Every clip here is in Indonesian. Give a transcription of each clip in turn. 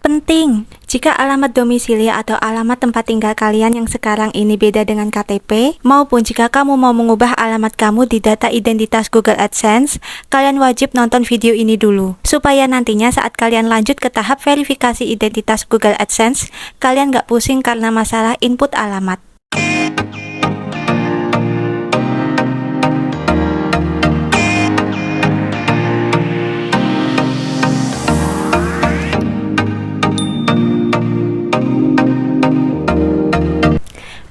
Penting, jika alamat domisili atau alamat tempat tinggal kalian yang sekarang ini beda dengan KTP, maupun jika kamu mau mengubah alamat kamu di data identitas Google AdSense, kalian wajib nonton video ini dulu, supaya nantinya saat kalian lanjut ke tahap verifikasi identitas Google AdSense, kalian nggak pusing karena masalah input alamat.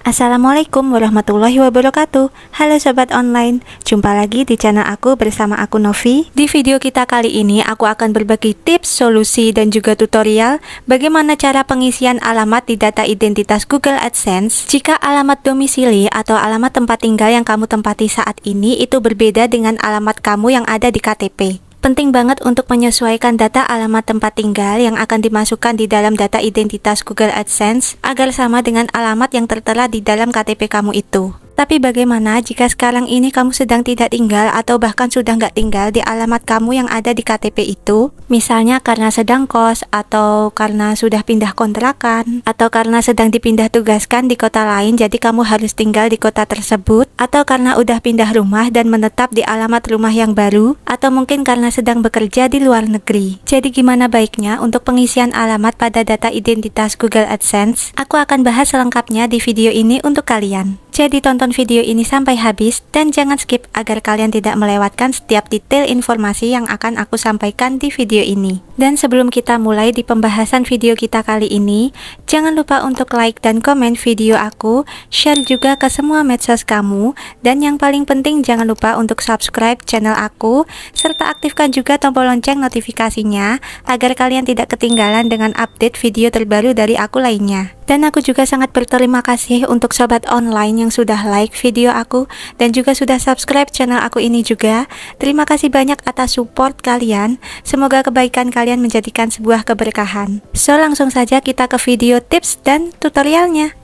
Assalamualaikum warahmatullahi wabarakatuh. Halo sobat online, jumpa lagi di channel aku bersama aku Novi. Di video kita kali ini aku akan berbagi tips, solusi, dan juga tutorial bagaimana cara pengisian alamat di data identitas Google AdSense jika alamat domisili atau alamat tempat tinggal yang kamu tempati saat ini itu berbeda dengan alamat kamu yang ada di KTP. Penting banget untuk menyesuaikan data alamat tempat tinggal yang akan dimasukkan di dalam data identitas Google AdSense agar sama dengan alamat yang tertera di dalam KTP kamu itu. Tapi bagaimana jika sekarang ini kamu sedang tidak tinggal atau bahkan sudah nggak tinggal di alamat kamu yang ada di KTP itu? Misalnya karena sedang kos, atau karena sudah pindah kontrakan, atau karena sedang dipindah tugaskan di kota lain jadi kamu harus tinggal di kota tersebut, atau karena udah pindah rumah dan menetap di alamat rumah yang baru, atau mungkin karena sedang bekerja di luar negeri. Jadi gimana baiknya untuk pengisian alamat pada data identitas Google AdSense? Aku akan bahas selengkapnya di video ini untuk kalian. Jadi tonton video ini sampai habis dan jangan skip agar kalian tidak melewatkan setiap detail informasi yang akan aku sampaikan di video ini. Dan sebelum kita mulai di pembahasan video kita kali ini, jangan lupa untuk like dan komen video aku, share juga ke semua medsos kamu, dan yang paling penting jangan lupa untuk subscribe channel aku, serta aktifkan juga tombol lonceng notifikasinya agar kalian tidak ketinggalan dengan update video terbaru dari aku lainnya. Dan aku juga sangat berterima kasih untuk sobat online yang sudah like video aku dan juga sudah subscribe channel aku ini juga. Terima kasih banyak atas support kalian. Semoga kebaikan kalian menjadikan sebuah keberkahan. So langsung saja kita ke video tips dan tutorialnya.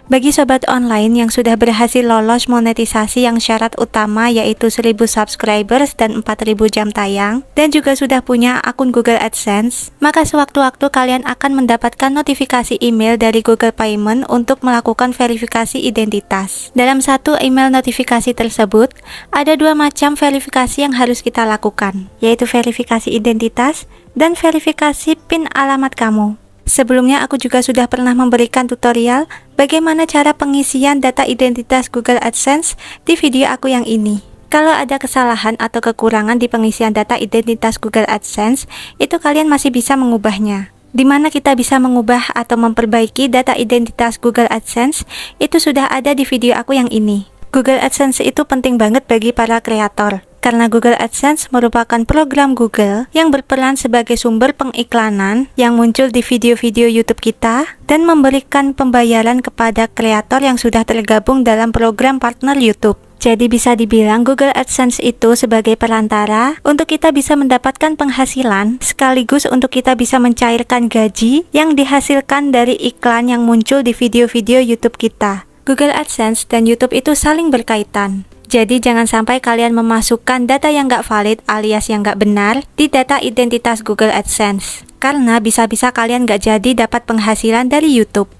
Bagi sobat online yang sudah berhasil lolos monetisasi yang syarat utama yaitu 1000 subscribers dan 4000 jam tayang, dan juga sudah punya akun Google AdSense, maka sewaktu-waktu kalian akan mendapatkan notifikasi email dari Google Payment untuk melakukan verifikasi identitas. Dalam satu email notifikasi tersebut, ada dua macam verifikasi yang harus kita lakukan, yaitu verifikasi identitas dan verifikasi PIN alamat kamu. Sebelumnya aku juga sudah pernah memberikan tutorial bagaimana cara pengisian data identitas Google AdSense di video aku yang ini. Kalau ada kesalahan atau kekurangan di pengisian data identitas Google AdSense, itu kalian masih bisa mengubahnya. Di mana kita bisa mengubah atau memperbaiki data identitas Google AdSense, itu sudah ada di video aku yang ini. Google AdSense itu penting banget bagi para kreator. Karena Google AdSense merupakan program Google yang berperan sebagai sumber pengiklanan yang muncul di video-video YouTube kita dan memberikan pembayaran kepada kreator yang sudah tergabung dalam program partner YouTube. Jadi bisa dibilang Google AdSense itu sebagai perantara untuk kita bisa mendapatkan penghasilan sekaligus untuk kita bisa mencairkan gaji yang dihasilkan dari iklan yang muncul di video-video YouTube kita. Google AdSense dan YouTube itu saling berkaitan. Jadi jangan sampai kalian memasukkan data yang nggak valid alias yang nggak benar di data identitas Google AdSense. Karena bisa-bisa kalian nggak jadi dapat penghasilan dari YouTube.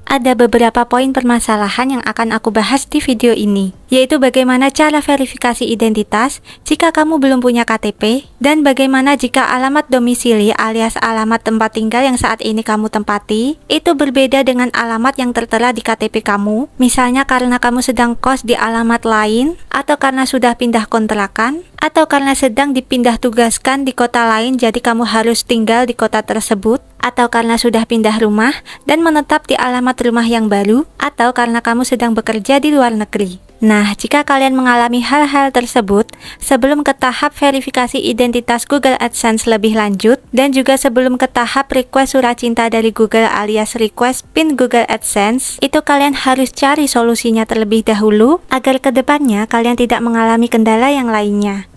Ada beberapa poin permasalahan yang akan aku bahas di video ini, yaitu bagaimana cara verifikasi identitas jika kamu belum punya KTP, dan bagaimana jika alamat domisili alias alamat tempat tinggal yang saat ini kamu tempati, itu berbeda dengan alamat yang tertera di KTP kamu, misalnya karena kamu sedang kos di alamat lain, atau karena sudah pindah kontrakan, atau karena sedang dipindah tugaskan di kota lain jadi kamu harus tinggal di kota tersebut, atau karena sudah pindah rumah dan menetap di alamat rumah yang baru, atau karena kamu sedang bekerja di luar negeri. Nah, jika kalian mengalami hal-hal tersebut, sebelum ke tahap verifikasi identitas Google AdSense lebih lanjut, dan juga sebelum ke tahap request surat cinta dari Google alias request PIN Google AdSense, itu kalian harus cari solusinya terlebih dahulu, agar kedepannya kalian tidak mengalami kendala yang lainnya.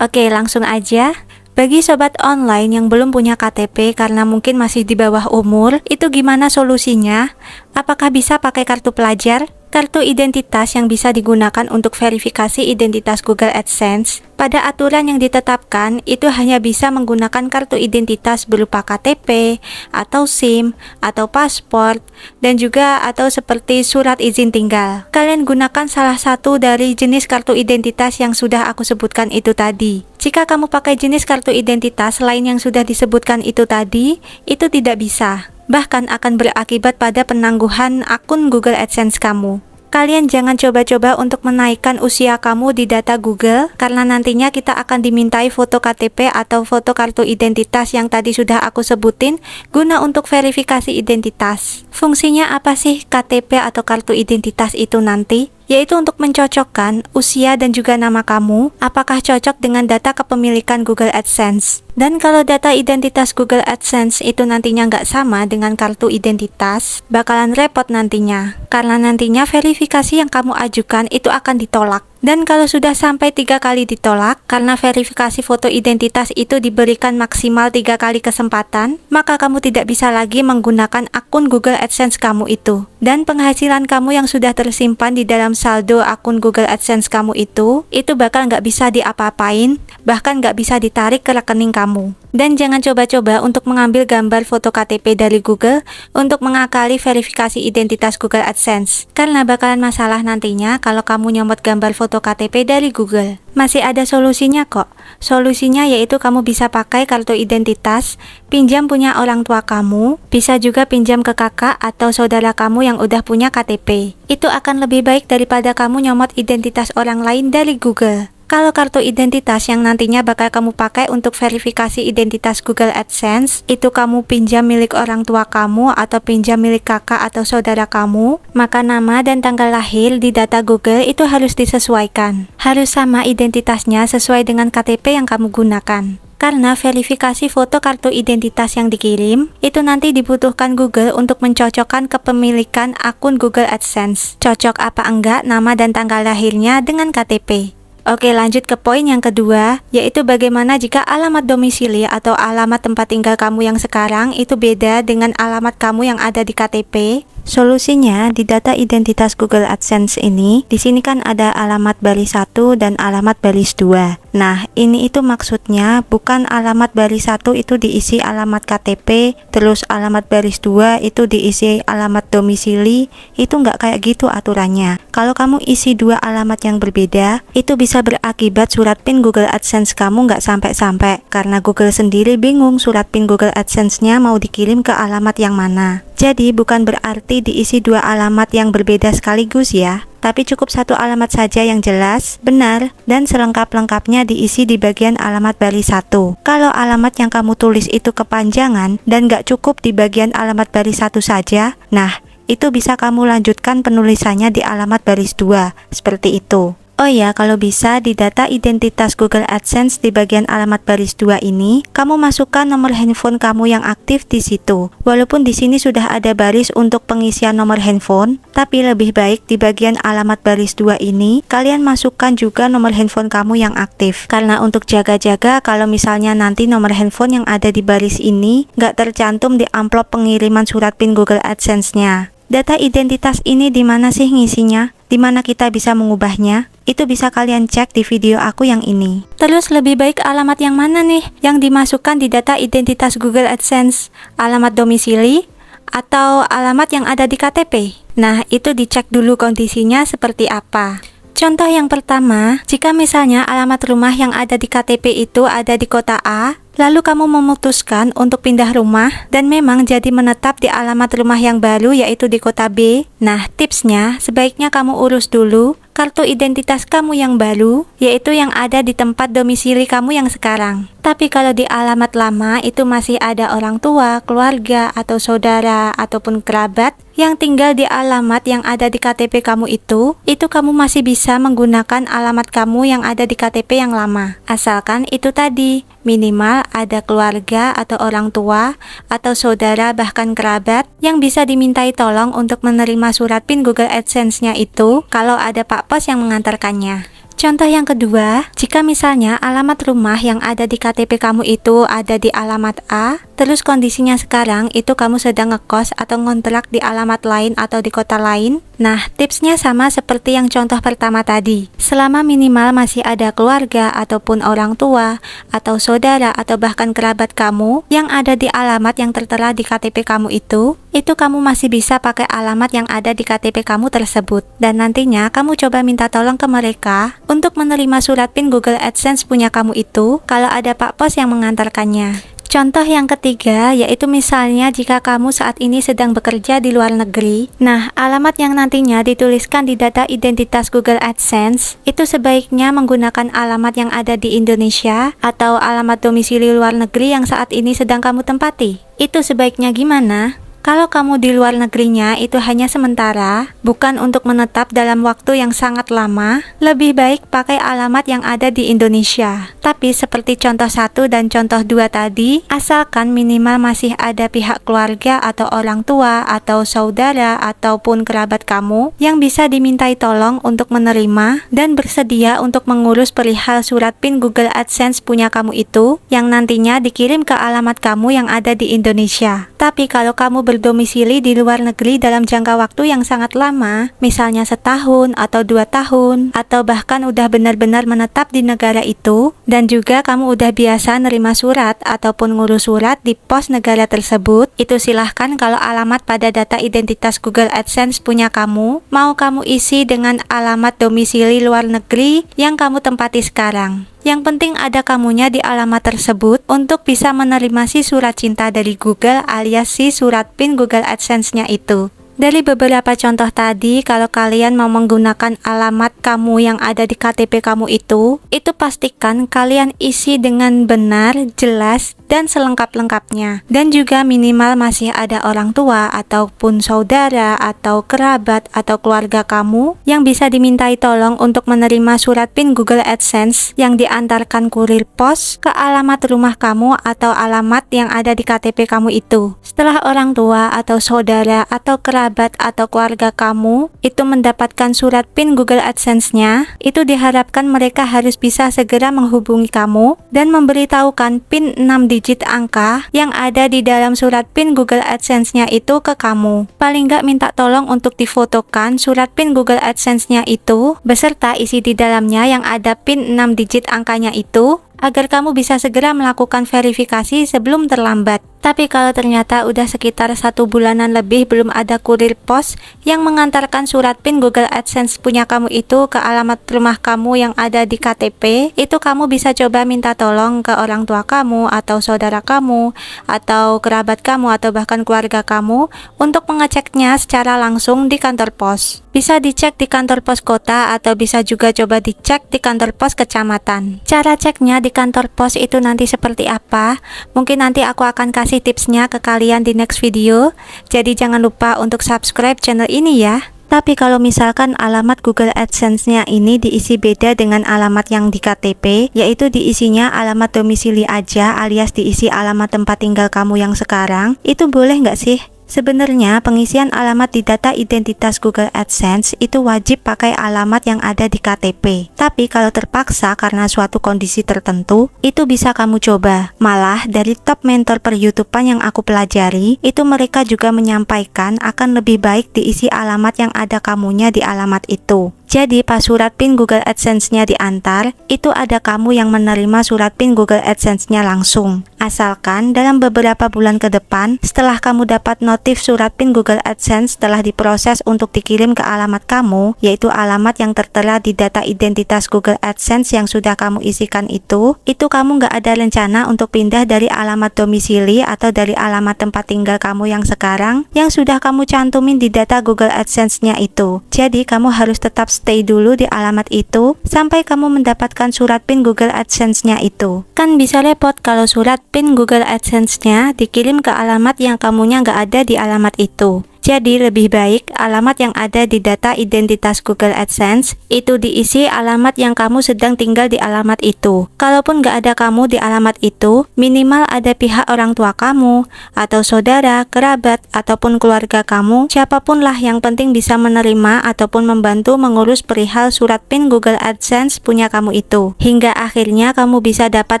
Oke, langsung aja. Bagi sobat online yang belum punya KTP karena mungkin masih di bawah umur, itu gimana solusinya? Apakah bisa pakai kartu pelajar? Kartu identitas yang bisa digunakan untuk verifikasi identitas Google AdSense. Pada aturan yang ditetapkan, itu hanya bisa menggunakan kartu identitas berupa KTP, atau SIM, atau paspor, dan juga atau seperti surat izin tinggal. Kalian gunakan salah satu dari jenis kartu identitas yang sudah aku sebutkan itu tadi. Jika kamu pakai jenis kartu identitas lain yang sudah disebutkan itu tadi, itu tidak bisa. Bahkan akan berakibat pada penangguhan akun Google AdSense kamu. Kalian jangan coba-coba untuk menaikkan usia kamu di data Google, karena nantinya kita akan dimintai foto KTP atau foto kartu identitas yang tadi sudah aku sebutin guna untuk verifikasi identitas. Fungsinya apa sih KTP atau kartu identitas itu nanti? Yaitu untuk mencocokkan usia dan juga nama kamu, apakah cocok dengan data kepemilikan Google AdSense. Dan kalau data identitas Google AdSense itu nantinya nggak sama dengan kartu identitas, bakalan repot nantinya. Karena nantinya verifikasi yang kamu ajukan itu akan ditolak. Dan kalau sudah sampai 3 kali ditolak, karena verifikasi foto identitas itu diberikan maksimal 3 kali kesempatan, maka kamu tidak bisa lagi menggunakan akun Google AdSense kamu itu. Dan penghasilan kamu yang sudah tersimpan di dalam saldo akun Google AdSense kamu itu bakal nggak bisa diapa-apain, bahkan nggak bisa ditarik ke rekening kamu. Dan jangan coba-coba untuk mengambil gambar foto KTP dari Google untuk mengakali verifikasi identitas Google AdSense, karena bakalan masalah nantinya kalau kamu nyomot gambar foto KTP dari Google. Masih ada solusinya kok. Solusinya yaitu kamu bisa pakai kartu identitas, pinjam punya orang tua kamu, bisa juga pinjam ke kakak atau saudara kamu yang udah punya KTP. Itu akan lebih baik daripada kamu nyomot identitas orang lain dari Google. Kalau kartu identitas yang nantinya bakal kamu pakai untuk verifikasi identitas Google AdSense, itu kamu pinjam milik orang tua kamu atau pinjam milik kakak atau saudara kamu, maka nama dan tanggal lahir di data Google itu harus disesuaikan. Harus sama identitasnya sesuai dengan KTP yang kamu gunakan. Karena verifikasi foto kartu identitas yang dikirim, itu nanti dibutuhkan Google untuk mencocokkan kepemilikan akun Google AdSense. Cocok apa enggak nama dan tanggal lahirnya dengan KTP. Oke, lanjut ke poin yang kedua, yaitu bagaimana jika alamat domisili atau alamat tempat tinggal kamu yang sekarang itu beda dengan alamat kamu yang ada di KTP. Solusinya di data identitas Google AdSense ini, di sini kan ada alamat baris 1 dan alamat baris 2. Nah, ini itu maksudnya bukan alamat baris 1 itu diisi alamat KTP, terus alamat baris 2 itu diisi alamat domisili, itu nggak kayak gitu aturannya. Kalau kamu isi 2 alamat yang berbeda, itu bisa berakibat surat PIN Google AdSense kamu nggak sampai-sampai, karena Google sendiri bingung surat PIN Google AdSense-nya mau dikirim ke alamat yang mana. Jadi bukan berarti diisi 2 alamat yang berbeda sekaligus ya, tapi cukup 1 alamat saja yang jelas, benar, dan selengkap-lengkapnya diisi di bagian alamat baris 1. Kalau alamat yang kamu tulis itu kepanjangan dan gak cukup di bagian alamat baris 1 saja, nah itu bisa kamu lanjutkan penulisannya di alamat baris 2, seperti itu. Oh ya, kalau bisa di data identitas Google AdSense di bagian alamat baris 2 ini, kamu masukkan nomor handphone kamu yang aktif di situ. Walaupun di sini sudah ada baris untuk pengisian nomor handphone, tapi lebih baik di bagian alamat baris 2 ini, kalian masukkan juga nomor handphone kamu yang aktif. Karena untuk jaga-jaga kalau misalnya nanti nomor handphone yang ada di baris ini nggak tercantum di amplop pengiriman surat PIN Google AdSense-nya. Data identitas ini di mana sih ngisinya? Di mana kita bisa mengubahnya? Itu bisa kalian cek di video aku yang ini. Terus lebih baik alamat yang mana nih yang dimasukkan di data identitas Google AdSense? Alamat domisili atau alamat yang ada di KTP? Nah, itu dicek dulu kondisinya seperti apa. Contoh yang pertama, jika misalnya alamat rumah yang ada di KTP itu ada di kota A, lalu kamu memutuskan untuk pindah rumah dan memang jadi menetap di alamat rumah yang baru yaitu di kota B. Nah, tipsnya sebaiknya kamu urus dulu kartu identitas kamu yang baru, yaitu yang ada di tempat domisili kamu yang sekarang. Tapi kalau di alamat lama itu masih ada orang tua, keluarga, atau saudara, ataupun kerabat yang tinggal di alamat yang ada di KTP kamu itu kamu masih bisa menggunakan alamat kamu yang ada di KTP yang lama. Asalkan itu tadi, minimal ada keluarga atau orang tua, atau saudara bahkan kerabat yang bisa dimintai tolong untuk menerima surat PIN Google AdSense-nya itu kalau ada Pak Pos yang mengantarkannya. Contoh yang kedua, jika misalnya alamat rumah yang ada di KTP kamu itu ada di alamat A, terus kondisinya sekarang itu kamu sedang ngekos atau ngontrak di alamat lain atau di kota lain. Nah, tipsnya sama seperti yang contoh pertama tadi. Selama minimal masih ada keluarga ataupun orang tua atau saudara atau bahkan kerabat kamu yang ada di alamat yang tertera di KTP kamu itu kamu masih bisa pakai alamat yang ada di KTP kamu tersebut. Dan nantinya kamu coba minta tolong ke mereka untuk menerima surat PIN Google AdSense punya kamu itu kalau ada Pak Pos yang mengantarkannya. Contoh yang ketiga, yaitu misalnya jika kamu saat ini sedang bekerja di luar negeri. Nah, alamat yang nantinya dituliskan di data identitas Google AdSense itu sebaiknya menggunakan alamat yang ada di Indonesia atau alamat domisili luar negeri yang saat ini sedang kamu tempati. Itu sebaiknya gimana? Kalau kamu di luar negerinya itu hanya sementara, bukan untuk menetap dalam waktu yang sangat lama, lebih baik pakai alamat yang ada di Indonesia. Tapi seperti contoh 1 dan contoh 2 tadi, asalkan minimal masih ada pihak keluarga atau orang tua atau saudara ataupun kerabat kamu yang bisa dimintai tolong untuk menerima dan bersedia untuk mengurus perihal surat PIN Google AdSense punya kamu itu yang nantinya dikirim ke alamat kamu yang ada di Indonesia. Tapi kalau kamu berdomisili di luar negeri dalam jangka waktu yang sangat lama, misalnya setahun atau 2 tahun, atau bahkan udah benar-benar menetap di negara itu, dan juga kamu udah biasa nerima surat ataupun ngurus surat di pos negara tersebut, itu silahkan kalau alamat pada data identitas Google AdSense punya kamu, mau kamu isi dengan alamat domisili luar negeri yang kamu tempati sekarang. Yang penting ada kamunya di alamat tersebut untuk bisa menerima si surat cinta dari Google alias si surat PIN Google AdSense-nya itu. Dari beberapa contoh tadi, kalau kalian mau menggunakan alamat kamu yang ada di KTP kamu itu pastikan kalian isi dengan benar, jelas, dan selengkap-lengkapnya. Dan juga minimal masih ada orang tua ataupun saudara atau kerabat atau keluarga kamu yang bisa dimintai tolong untuk menerima surat PIN Google AdSense yang diantarkan kurir pos ke alamat rumah kamu atau alamat yang ada di KTP kamu itu. Setelah orang tua atau saudara atau kerabat atau keluarga kamu itu mendapatkan surat PIN Google AdSense-nya, itu diharapkan mereka harus bisa segera menghubungi kamu dan memberitahukan PIN 6 digit angka yang ada di dalam surat PIN Google AdSense-nya itu ke kamu. Paling nggak minta tolong untuk difotokan surat PIN Google AdSense-nya itu beserta isi di dalamnya yang ada PIN 6 digit angkanya itu, agar kamu bisa segera melakukan verifikasi sebelum terlambat. Tapi kalau ternyata udah sekitar 1 bulanan lebih belum ada kurir pos yang mengantarkan surat PIN Google AdSense punya kamu itu ke alamat rumah kamu yang ada di KTP, itu kamu bisa coba minta tolong ke orang tua kamu atau saudara kamu atau kerabat kamu atau bahkan keluarga kamu untuk mengeceknya secara langsung di kantor pos. Bisa dicek di kantor pos kota atau bisa juga coba dicek di kantor pos kecamatan. Cara ceknya di kantor pos itu nanti seperti apa? Mungkin nanti aku akan kasih tipsnya ke kalian di next video. Jadi jangan lupa untuk subscribe channel ini ya. Tapi kalau misalkan alamat Google AdSense-nya ini diisi beda dengan alamat yang di KTP, yaitu diisinya alamat domisili aja alias diisi alamat tempat tinggal kamu yang sekarang, itu boleh nggak sih? Sebenarnya pengisian alamat di data identitas Google AdSense itu wajib pakai alamat yang ada di KTP. Tapi kalau terpaksa karena suatu kondisi tertentu, itu bisa kamu coba. Malah dari top mentor per YouTubean yang aku pelajari, itu mereka juga menyampaikan akan lebih baik diisi alamat yang ada kamunya di alamat itu. Jadi pas surat PIN Google AdSense-nya diantar, itu ada kamu yang menerima surat PIN Google AdSense-nya langsung. Asalkan dalam beberapa bulan ke depan, setelah kamu dapat notif surat PIN Google AdSense telah diproses untuk dikirim ke alamat kamu, yaitu alamat yang tertera di data identitas Google AdSense yang sudah kamu isikan itu kamu nggak ada rencana untuk pindah dari alamat domisili atau dari alamat tempat tinggal kamu yang sekarang, yang sudah kamu cantumin di data Google AdSense-nya itu. Jadi kamu harus tetap stay dulu di alamat itu sampai kamu mendapatkan surat PIN Google AdSense-nya itu. Kan bisa repot kalau surat PIN Google AdSense-nya dikirim ke alamat yang kamunya nggak ada di alamat itu. Jadi lebih baik alamat yang ada di data identitas Google AdSense itu diisi alamat yang kamu sedang tinggal di alamat itu. Kalaupun nggak ada kamu di alamat itu, minimal ada pihak orang tua kamu, atau saudara, kerabat, ataupun keluarga kamu, siapapun lah yang penting bisa menerima ataupun membantu mengurus perihal surat PIN Google AdSense punya kamu itu. Hingga akhirnya kamu bisa dapat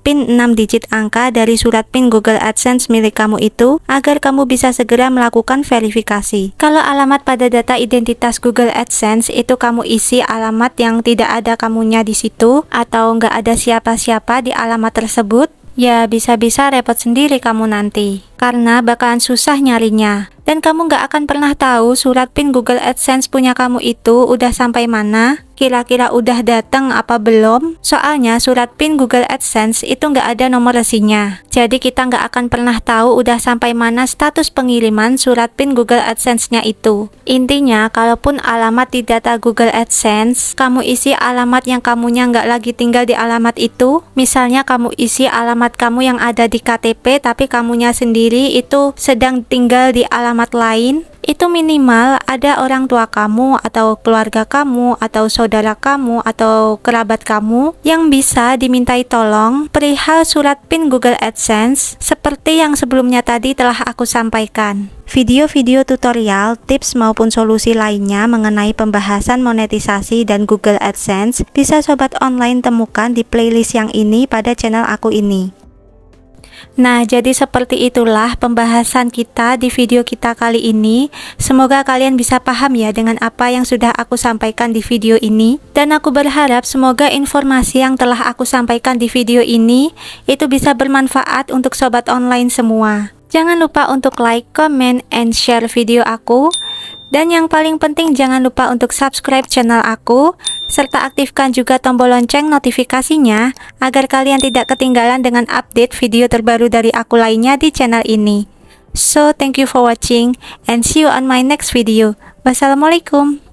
PIN 6 digit angka dari surat PIN Google AdSense milik kamu itu, agar kamu bisa segera melakukan verifikasi. Kalau alamat pada data identitas Google AdSense itu kamu isi alamat yang tidak ada kamunya di situ, atau nggak ada siapa-siapa di alamat tersebut, ya bisa-bisa repot sendiri kamu nanti, karena bakalan susah nyarinya. Dan kamu nggak akan pernah tahu surat PIN Google AdSense punya kamu itu udah sampai mana, kira-kira udah datang apa belum. Soalnya surat PIN Google AdSense itu nggak ada nomor resinya. Jadi kita nggak akan pernah tahu udah sampai mana status pengiriman surat PIN Google AdSense-nya itu. Intinya, kalaupun alamat di data Google AdSense, kamu isi alamat yang kamunya nggak lagi tinggal di alamat itu. Misalnya kamu isi alamat kamu yang ada di KTP, tapi kamunya sendiri itu sedang tinggal di alamat lain, itu minimal ada orang tua kamu atau keluarga kamu atau saudara kamu atau kerabat kamu yang bisa dimintai tolong perihal surat PIN Google AdSense seperti yang sebelumnya tadi telah aku sampaikan. Video-video tutorial, tips maupun solusi lainnya mengenai pembahasan monetisasi dan Google AdSense bisa sobat online temukan di playlist yang ini pada channel aku ini. Nah, jadi seperti itulah pembahasan kita di video kita kali ini. Semoga kalian bisa paham ya dengan apa yang sudah aku sampaikan di video ini. Dan aku berharap semoga informasi yang telah aku sampaikan di video ini itu bisa bermanfaat untuk sobat online semua. Jangan lupa untuk like, comment, and share video aku. Dan yang paling penting jangan lupa untuk subscribe channel aku, serta aktifkan juga tombol lonceng notifikasinya, agar kalian tidak ketinggalan dengan update video terbaru dari aku lainnya di channel ini. So, thank you for watching, and see you on my next video. Wassalamualaikum.